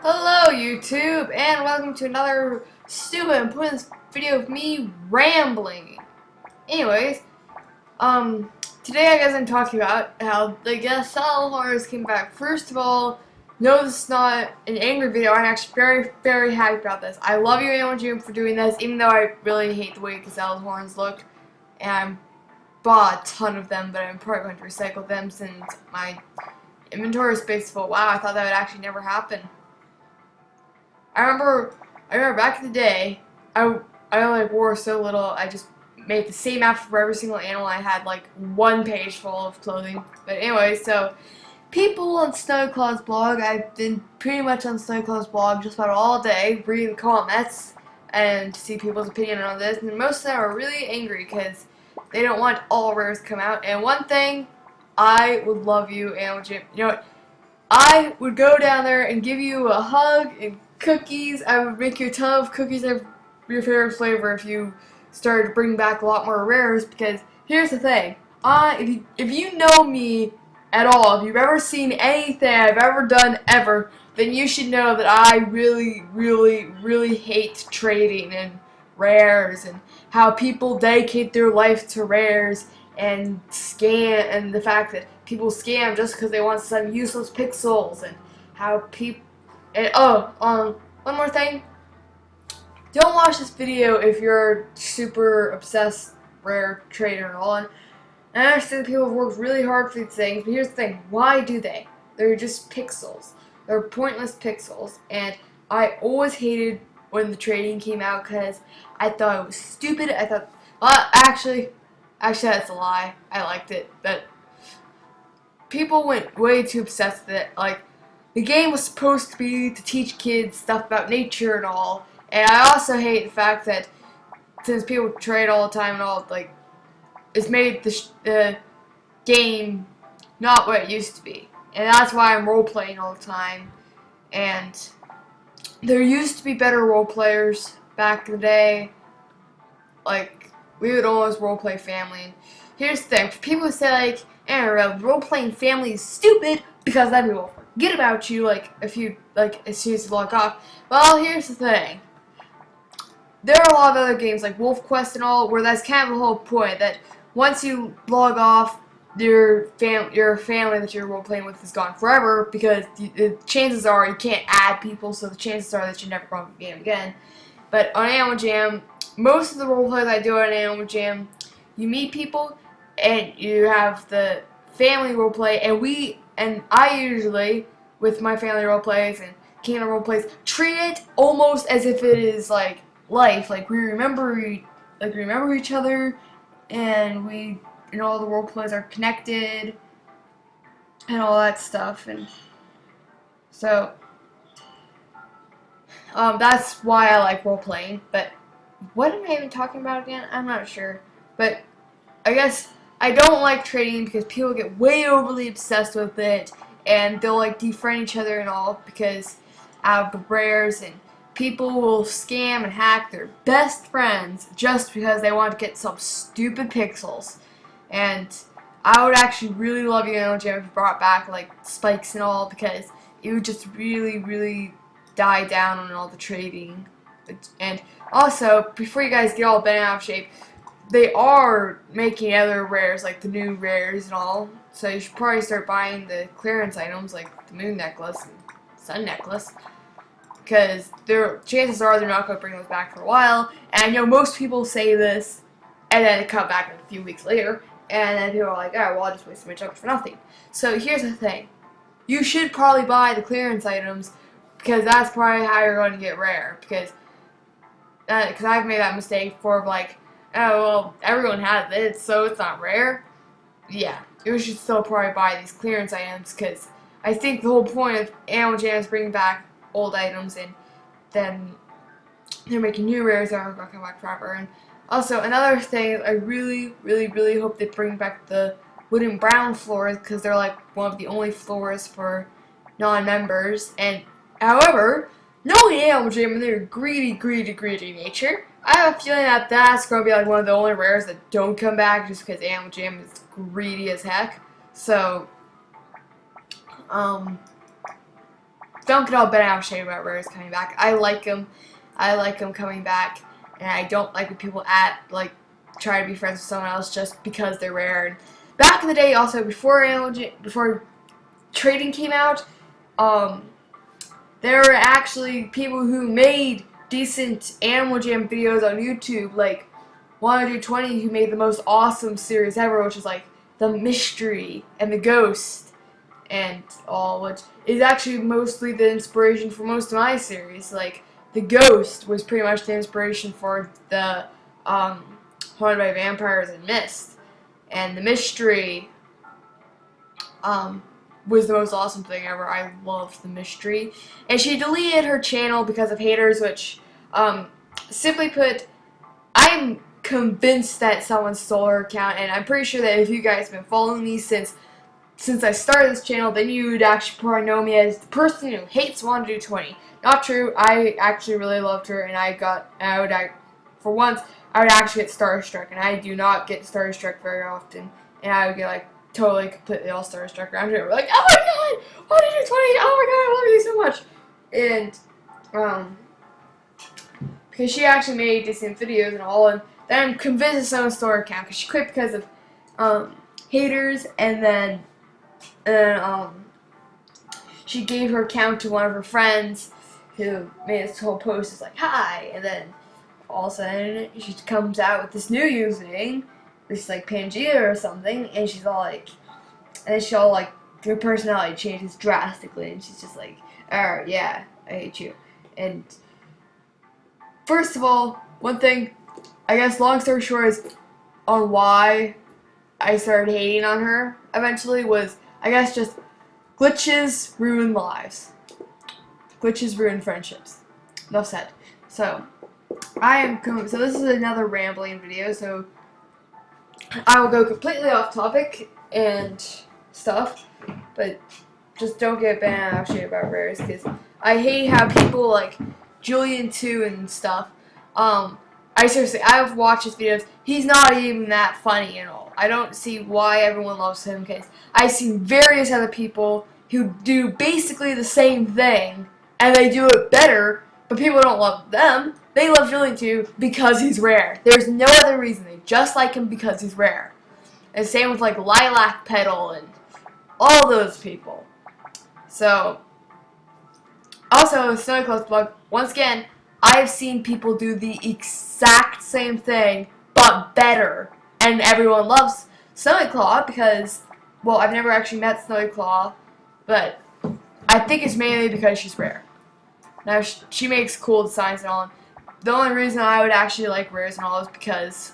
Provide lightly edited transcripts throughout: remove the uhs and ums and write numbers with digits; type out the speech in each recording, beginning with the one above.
Hello YouTube, and welcome to another stupid and pointless video of me rambling. Anyways, today I guess I'm talking about how the guest Saddle Horrors came back. First of all, no, this is not an angry video. I'm actually very, very happy about this. I love you, AJHQ, for doing this, even though I really hate the way the Saddle Horns look. And I bought a ton of them, but I'm probably going to recycle them since my inventory space is full. Wow, I thought that would actually never happen. I remember back in the day, I only wore so little. I just made the same outfit for every single animal. I had like one page full of clothing. But anyway, so people on Snowclaw's blog, I've been pretty much on Snowclaw's blog just about all day, reading the comments and to see people's opinion on this. And most of them are really angry because they don't want all rares to come out. And one thing, I would love you, and you know what? I would go down there and give you a hug and cookies. I would make you a ton of cookies of your favorite flavor if you started to bring back a lot more rares, because here's the thing. If you know me at all, if you've ever seen anything I've ever done ever, then you should know that I really, really, really hate trading and rares and how people dedicate their life to rares and scam, and the fact that people scam just because they want some useless pixels, and how people. And one more thing. Don't watch this video if you're super obsessed rare trader and all. And I understand people have worked really hard for these things, but here's the thing: why do they? They're just pixels. They're pointless pixels, and I always hated when the trading came out because I thought it was stupid. I thought, well, actually, that's a lie. I liked it, but people went way too obsessed with it. Like, the game was supposed to be to teach kids stuff about nature and all. And I also hate the fact that since people trade all the time and all, like, it's made the game not what it used to be. And that's why I'm role playing all the time. And there used to be better role players back in the day. Like, we would always role play family. And here's the thing: for people who say like, role playing family is stupid because then people forget about you as soon as you log off. Well, here's the thing: there are a lot of other games like Wolf Quest and all where that's kind of the whole point, that once you log off, your family that you're role playing with is gone forever, because the chances are you can't add people, so the chances are that you're never going to the game again. But on Animal Jam, most of the role plays I do on Animal Jam, you meet people and you have the family role play, and I usually, with my family role plays and Kingdom role plays, treat it almost as if it is like life. Like, we remember each other, and all the role plays are connected and all that stuff. And so that's why I like role playing. But what am I even talking about again? I'm not sure. But I guess I don't like trading because people get way overly obsessed with it, and they'll like defriend each other and all because out of the rares, and people will scam and hack their best friends just because they want to get some stupid pixels. And I would actually really love you, Jam, if you brought back like spikes and all, because it would just really, really die down on all the trading. And also, before you guys get all bent out of shape, they are making other rares, like the new rares and all, so you should probably start buying the clearance items like the moon necklace and sun necklace, because chances are they're not going to bring those back for a while. And I know most people say this and then come back a few weeks later, and then people are like, oh, well, I'll just waste my junk for nothing. So here's the thing: you should probably buy the clearance items, because that's probably how you're going to get rare, because I've made that mistake before of like, oh, well, everyone has it, so it's not rare. Yeah, you should still probably buy these clearance items, because I think the whole point of Animal Jam is bringing back old items, and then they're making new rares that aren't going to come back forever. And also, another thing, I really, really, really hope they bring back the wood and brown floors, because they're like one of the only floors for non-members. And however, knowing Animal Jam and their greedy, greedy, greedy nature, I have a feeling that that's going to be like one of the only rares that don't come back, just because Animal Jam is greedy as heck. So, don't get all bent out of shape about rares coming back. I like them. I like them coming back, and I don't like when people try to be friends with someone else just because they're rare. And back in the day, also before trading came out, there were actually people who made decent Animal Jam videos on YouTube, like 120, who made the most awesome series ever, which is like the mystery and the ghost and all, which is actually mostly the inspiration for most of my series. Like the ghost was pretty much the inspiration for the Haunted by Vampires and Mist, and the mystery was the most awesome thing ever. I loved the mystery. And she deleted her channel because of haters, which, simply put, I'm convinced that someone stole her account, and I'm pretty sure that if you guys have been following me since I started this channel, then you would actually probably know me as the person who hates 120. Not true. I actually really loved her, and for once, I would actually get starstruck, and I do not get starstruck very often, and I would get like totally, completely all starstruck around here. We're like, oh my god, 120, oh my god, I love you so much. And, because she actually made decent videos and all, and then I'm convinced someone stole her account, because she quit because of, haters, and then, she gave her account to one of her friends, who made this whole post, is like, hi, and then, all of a sudden, she comes out with this new username, this like Pangea or something, and she's all like, her personality changes drastically, and she's just like, yeah, I hate you. And first of all, one thing, I guess long story short, is on why I started hating on her eventually was, I guess, just glitches ruin lives. Glitches ruin friendships. Enough said. So so this is another rambling video, so I will go completely off topic and stuff, but just don't get bent out of shape about rares, because I hate how people like Julian2 and stuff, I've watched his videos, he's not even that funny at all. I don't see why everyone loves him, because I've seen various other people who do basically the same thing, and they do it better, but people don't love them. They love Julian2 because he's rare. There's no other reason. They just like him because he's rare. And same with like Lilac Petal and all those people. So, also, Snowy Claw's blog, once again, I've seen people do the exact same thing, but better. And everyone loves Snowy Claw because, well, I've never actually met Snowy Claw, but I think it's mainly because she's rare. Now, she makes cool designs and all. The only reason I would actually like rares and all is because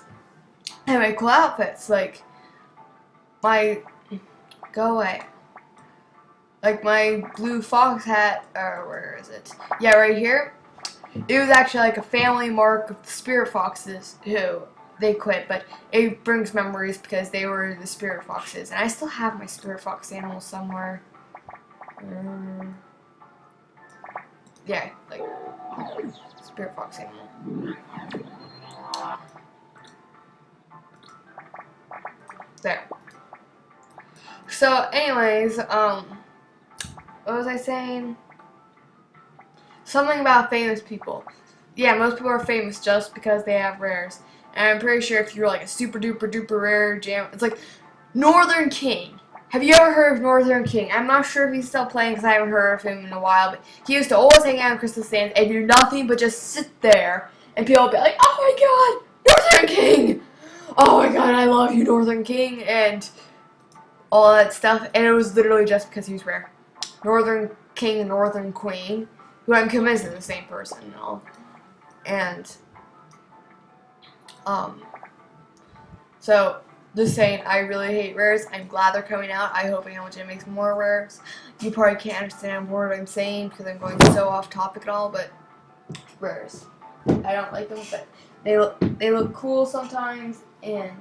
I make cool outfits. Like, go away. Like my blue fox hat, or where is it? Yeah, right here. It was actually like a family mark of the spirit foxes who they quit, but it brings memories because they were the spirit foxes. And I still have my spirit fox animal somewhere. Yeah, like spirit fox animal. There. So, anyways, what was I saying? Something about famous people. Yeah, most people are famous just because they have rares. And I'm pretty sure if you're like a super duper duper rare jam, it's like Northern King. Have you ever heard of Northern King? I'm not sure if he's still playing because I haven't heard of him in a while, but he used to always hang out in Crystal Sands and do nothing but just sit there, and people would be like, oh my god, Northern King! Oh my god, I love you, Northern King, and all that stuff, and it was literally just because he was rare. Northern King and Northern Queen, who I'm convinced are the same person and all. And, so, just saying, I really hate rares. I'm glad they're coming out. I hope Animal Jam makes more rares. You probably can't understand what I'm saying because I'm going so off topic and all, but rares. I don't like them, but they look cool sometimes, and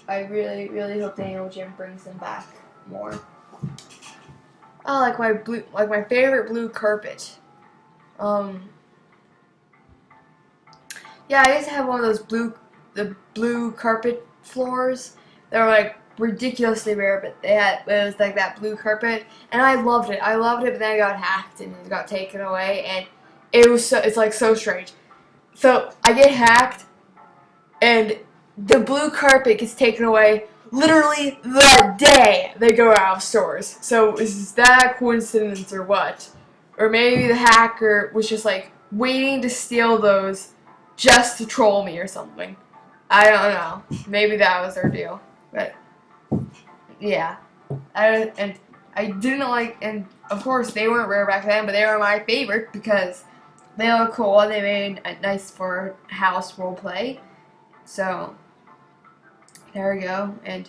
I really, really hope the Animal Jam brings them back more. Oh, like my favorite blue carpet. Yeah, I used to have one of those blue carpet floors. They were like ridiculously rare, but it was like that blue carpet, and I loved it. But then I got hacked and it got taken away, and it's like so strange. So I get hacked, and the blue carpet gets taken away literally the day they go out of stores. So is that a coincidence or what? Or maybe the hacker was just like waiting to steal those just to troll me or something. I don't know. Maybe that was their deal. But yeah, I didn't like, and of course they weren't rare back then, but they were my favorite because they look cool and they made it nice for house roleplay. So there we go, and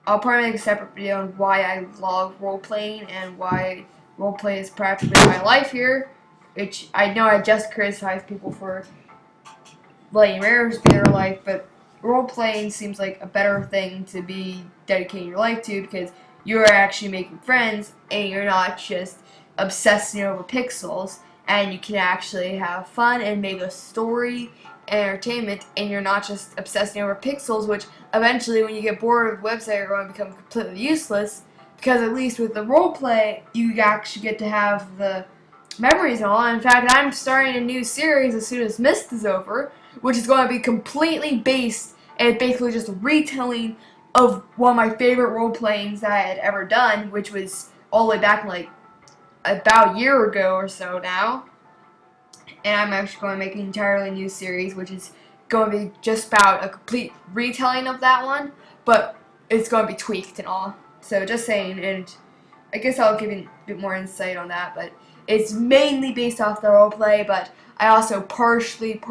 I'll probably make a separate video on why I love role-playing and why role-play is practically my life here, which I know I just criticize people for letting rares be their life, but role-playing seems like a better thing to be dedicating your life to because you're actually making friends and you're not just obsessing over pixels, and you can actually have fun and make a story and entertainment, and you're not just obsessing over pixels, which eventually when you get bored of the website you're going to become completely useless, because at least with the role play you actually get to have the memories and all. In fact, I'm starting a new series as soon as Mist is over, which is going to be completely based and basically just a retelling of one of my favorite role playings that I had ever done, which was all the way back like about a year ago or so now. And I'm actually going to make an entirely new series, which is going to be just about a complete retelling of that one, but it's going to be tweaked and all. So just saying, and I guess I'll give you a bit more insight on that, but it's mainly based off the roleplay, but I also partially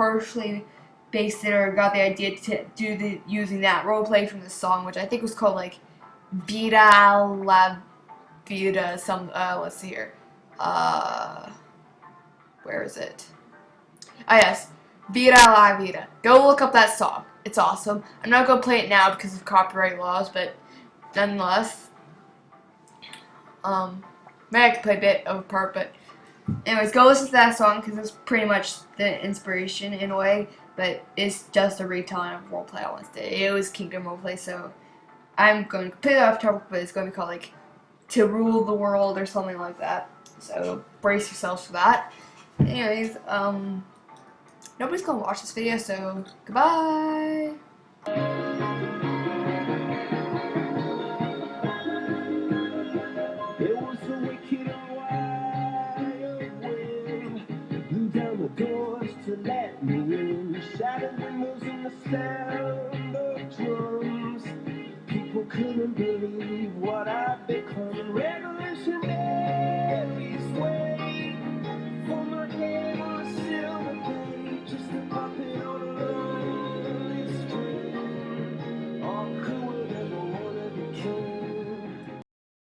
based it or got the idea to do using that roleplay from the song, which I think was called like Vida La Vida, let's see here. Where is it? Ah, yes. Vida La Vida. Go look up that song. It's awesome. I'm not going to play it now because of copyright laws, but nonetheless, maybe I could play a bit of a part, but anyways, go listen to that song because it's pretty much the inspiration in a way, but it's just a retelling of roleplay I once did. It was Kingdom roleplay, so I'm going to completely off topic, but it's going to be called like To Rule the World or something like that. So brace yourselves for that. Anyways, nobody's gonna watch this video, so goodbye. It was a wicked and wild wind, blew down the doors to let me in, shattered windows and the sound of drum.